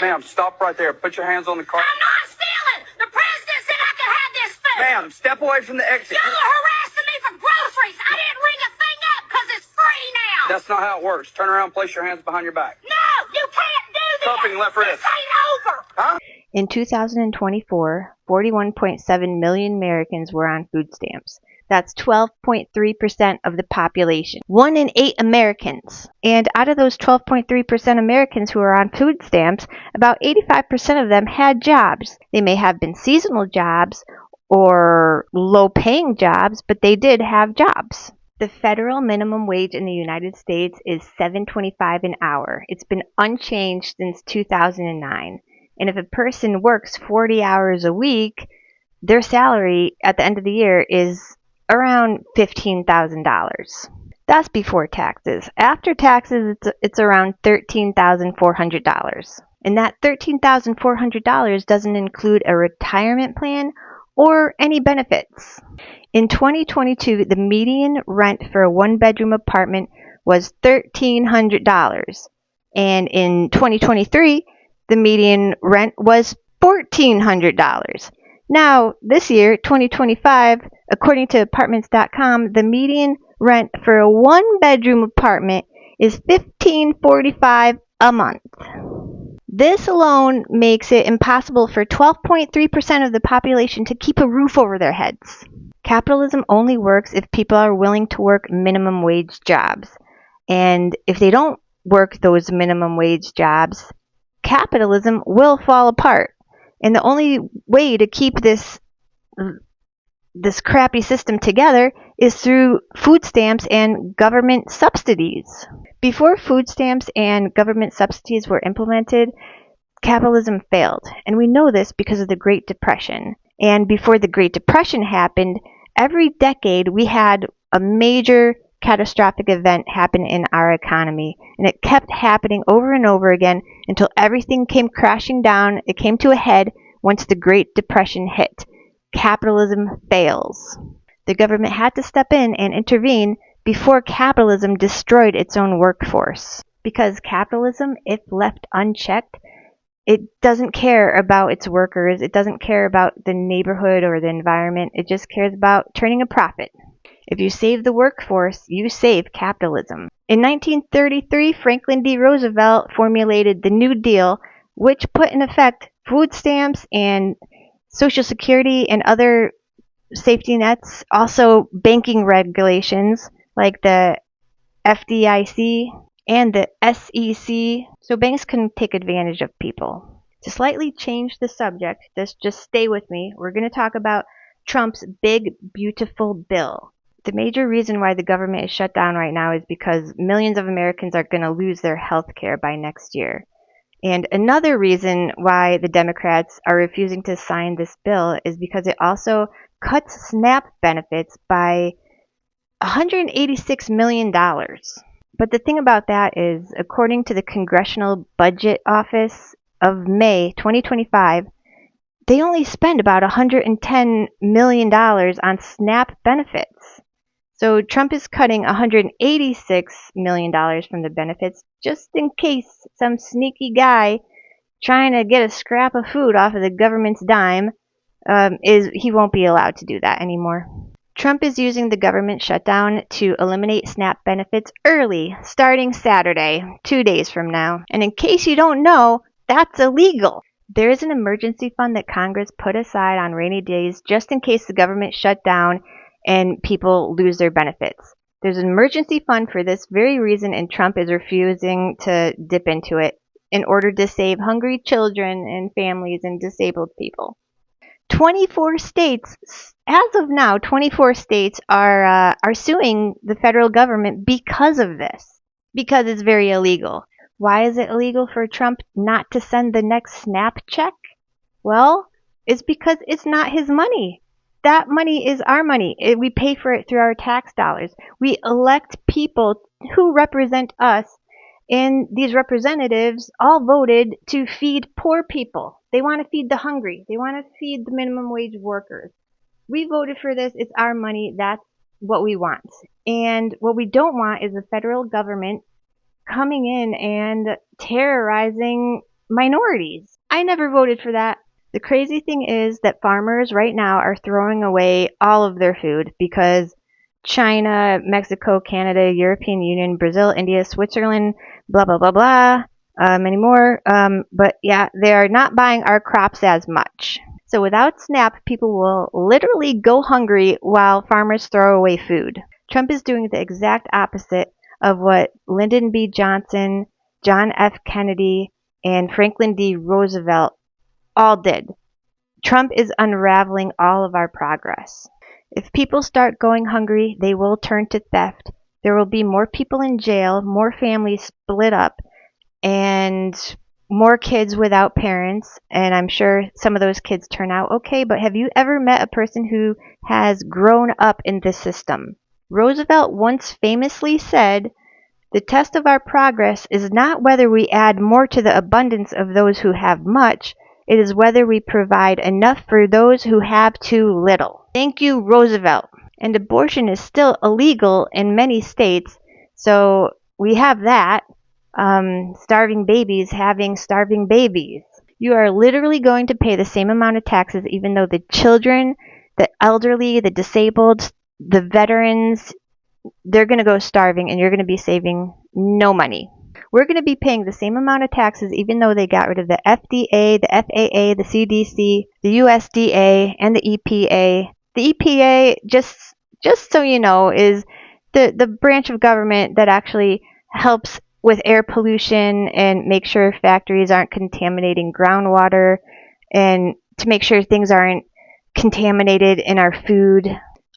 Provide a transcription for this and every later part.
Ma'am, stop right there. Put your hands on the car. I'm not stealing. The president said I could have this food. Ma'am, step away from the exit. Y'all are harassing me for groceries. I didn't ring a thing up because it's free now. That's not how it works. Turn around, place your hands behind your back. No, you can't do this. Cuffing left wrist. This ain't over. Huh? In 2024, 41.7 million Americans were on food stamps. That's 12.3% of the population. 1 in 8 Americans. And out of those 12.3% Americans who are on food stamps, about 85% of them had jobs. They may have been seasonal jobs or low-paying jobs, but they did have jobs. The federal minimum wage in the United States is $7.25 an hour. It's been unchanged since 2009. And if a person works 40 hours a week, their salary at the end of the year is around $15,000. That's before taxes. After taxes, it's around $13,400. And that $13,400 doesn't include a retirement plan or any benefits. In 2022, the median rent for a one-bedroom apartment was $1,300. And in 2023, the median rent was $1,400. Now, this year, 2025, according to apartments.com, the median rent for a one-bedroom apartment is $1,545 a month. This alone makes it impossible for 12.3% of the population to keep a roof over their heads. Capitalism only works if people are willing to work minimum wage jobs. And if they don't work those minimum wage jobs, capitalism will fall apart. And the only way to keep this crappy system together is through food stamps and government subsidies. Before food stamps and government subsidies were implemented, capitalism failed. And we know this because of the Great Depression. And before the Great Depression happened, every decade we had a major catastrophic event happen in our economy. And it kept happening over and over again until everything came crashing down. It came to a head once the Great Depression hit. Capitalism fails. The government had to step in and intervene before capitalism destroyed its own workforce. Because capitalism, if left unchecked, it doesn't care about its workers. It doesn't care about the neighborhood or the environment. It just cares about turning a profit. If you save the workforce, you save capitalism. In 1933, Franklin D. Roosevelt formulated the New Deal, which put in effect food stamps and Social Security and other safety nets, also banking regulations like the FDIC and the SEC, so banks can take advantage of people. To slightly change the subject, just stay with me, we're going to talk about Trump's big, beautiful bill. The major reason why the government is shut down right now is because millions of Americans are going to lose their health care by next year. And another reason why the Democrats are refusing to sign this bill is because it also cuts SNAP benefits by $186 million. But the thing about that is, according to the Congressional Budget Office of May 2025, they only spend about $110 million on SNAP benefits. So Trump is cutting $186 million from the benefits just in case some sneaky guy trying to get a scrap of food off of the government's dime, he won't be allowed to do that anymore. Trump is using the government shutdown to eliminate SNAP benefits early, starting Saturday, 2 days from now. And in case you don't know, that's illegal. There is an emergency fund that Congress put aside on rainy days just in case the government shut down and people lose their benefits. There's an emergency fund for this very reason, and Trump is refusing to dip into it in order to save hungry children and families and disabled people. 24 states, as of now, 24 states are suing the federal government because of this, because it's very illegal. Why is it illegal for Trump not to send the next SNAP check? Well, it's because it's not his money. That money is our money. We pay for it through our tax dollars. We elect people who represent us, and these representatives all voted to feed poor people. They want to feed the hungry. They want to feed the minimum wage workers. We voted for this. It's our money. That's what we want. And what we don't want is the federal government coming in and terrorizing minorities. I never voted for that. The crazy thing is that farmers right now are throwing away all of their food because China, Mexico, Canada, European Union, Brazil, India, Switzerland, blah, blah, blah, blah, many more. But yeah, they are not buying our crops as much. So without SNAP, people will literally go hungry while farmers throw away food. Trump is doing the exact opposite of what Lyndon B. Johnson, John F. Kennedy, and Franklin D. Roosevelt all did. Trump is unraveling all of our progress. If people start going hungry, they will turn to theft. There will be more people in jail, more families split up, and more kids without parents. And I'm sure some of those kids turn out okay, but have you ever met a person who has grown up in this system? Roosevelt once famously said, "The test of our progress is not whether we add more to the abundance of those who have much, it is whether we provide enough for those who have too little." Thank you, Roosevelt. And abortion is still illegal in many states, so we have that. Starving babies having starving babies. You are literally going to pay the same amount of taxes even though the children, the elderly, the disabled, the veterans, they're going to go starving and you're going to be saving no money. We're going to be paying the same amount of taxes even though they got rid of the FDA, the FAA, the CDC, the USDA, and the EPA. The EPA, just so you know, is the branch of government that actually helps with air pollution and make sure factories aren't contaminating groundwater and to make sure things aren't contaminated in our food.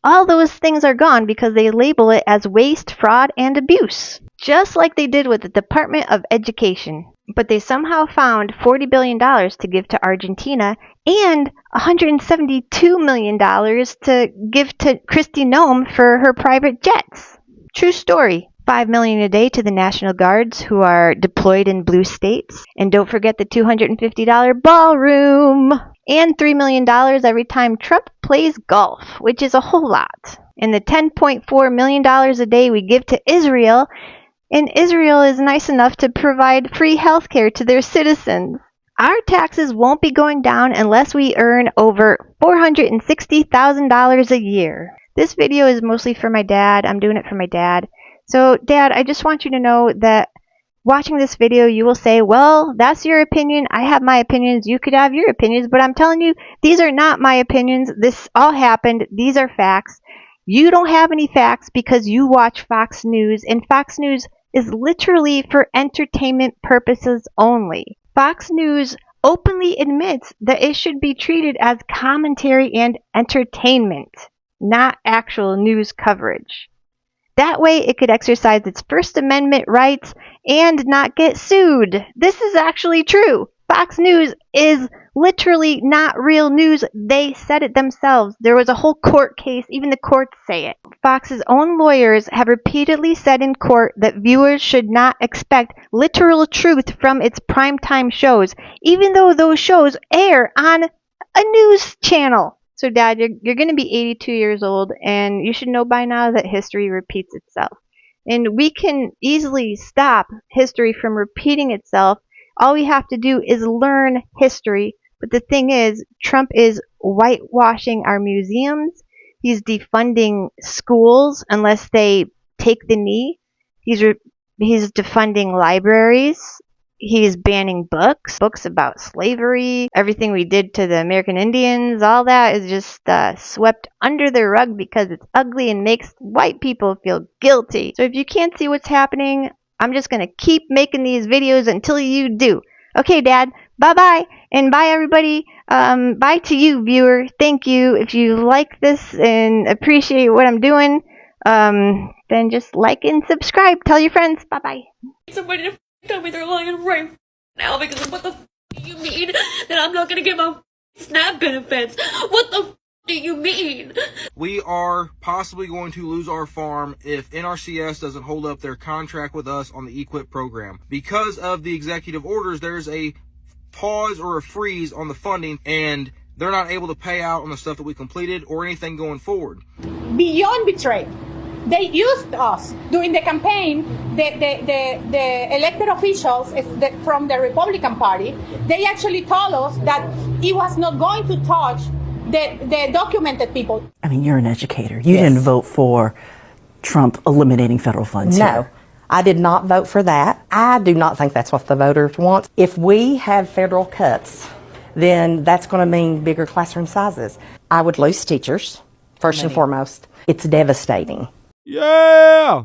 All those things are gone because they label it as waste, fraud, and abuse, just like they did with the Department of Education. But they somehow found $40 billion to give to Argentina and $172 million to give to Kristi Noem for her private jets. True story. $5 million a day to the National Guards who are deployed in blue states. And don't forget the $250 ballroom. And $3 million every time Trump plays golf, which is a whole lot. And the $10.4 million a day we give to Israel, and Israel is nice enough to provide free health care to their citizens. Our taxes won't be going down unless we earn over $460,000 a year. This video is mostly for my dad. I'm doing it for my dad. So, Dad, I just want you to know that watching this video, you will say, well, that's your opinion. I have my opinions. You could have your opinions. But I'm telling you, these are not my opinions. This all happened. These are facts. You don't have any facts because you watch Fox News. And Fox News is literally for entertainment purposes only. Fox News openly admits that it should be treated as commentary and entertainment, not actual news coverage. That way it could exercise its First Amendment rights and not get sued. This is actually true. Fox News is literally not real news. They said it themselves. There was a whole court case. Even the courts say it. Fox's own lawyers have repeatedly said in court that viewers should not expect literal truth from its primetime shows, even though those shows air on a news channel. So, Dad, you're going to be 82 years old, and you should know by now that history repeats itself. And we can easily stop history from repeating itself. All we have to do is learn history. But the thing is, Trump is whitewashing our museums. He's defunding schools unless they take the knee. He's defunding libraries. He's banning books about slavery, everything we did to the American Indians, all that is just swept under the rug because it's ugly and makes white people feel guilty. So if you can't see what's happening, I'm just going to keep making these videos until you do. Okay, Dad, bye-bye, and bye, everybody. Bye to you, viewer. Thank you. If you like this and appreciate what I'm doing, then just like and subscribe. Tell your friends. Bye-bye. Somebody to tell me they're lying right now because of what the do you mean that I'm not gonna get my SNAP benefits? What the do you mean? We are possibly going to lose our farm if NRCS doesn't hold up their contract with us on the EQIP program. Because of the executive orders, there's a pause or a freeze on the funding, and they're not able to pay out on the stuff that we completed or anything going forward. Beyond betrayal. They used us during the campaign. The elected officials from the Republican Party, they actually told us that it was not going to touch the documented people. I mean, you're an educator. You didn't vote for Trump eliminating federal funds. No, here. I did not vote for that. I do not think that's what the voters want. If we have federal cuts, then that's going to mean bigger classroom sizes. I would lose teachers, first and foremost. It's devastating. Yeah!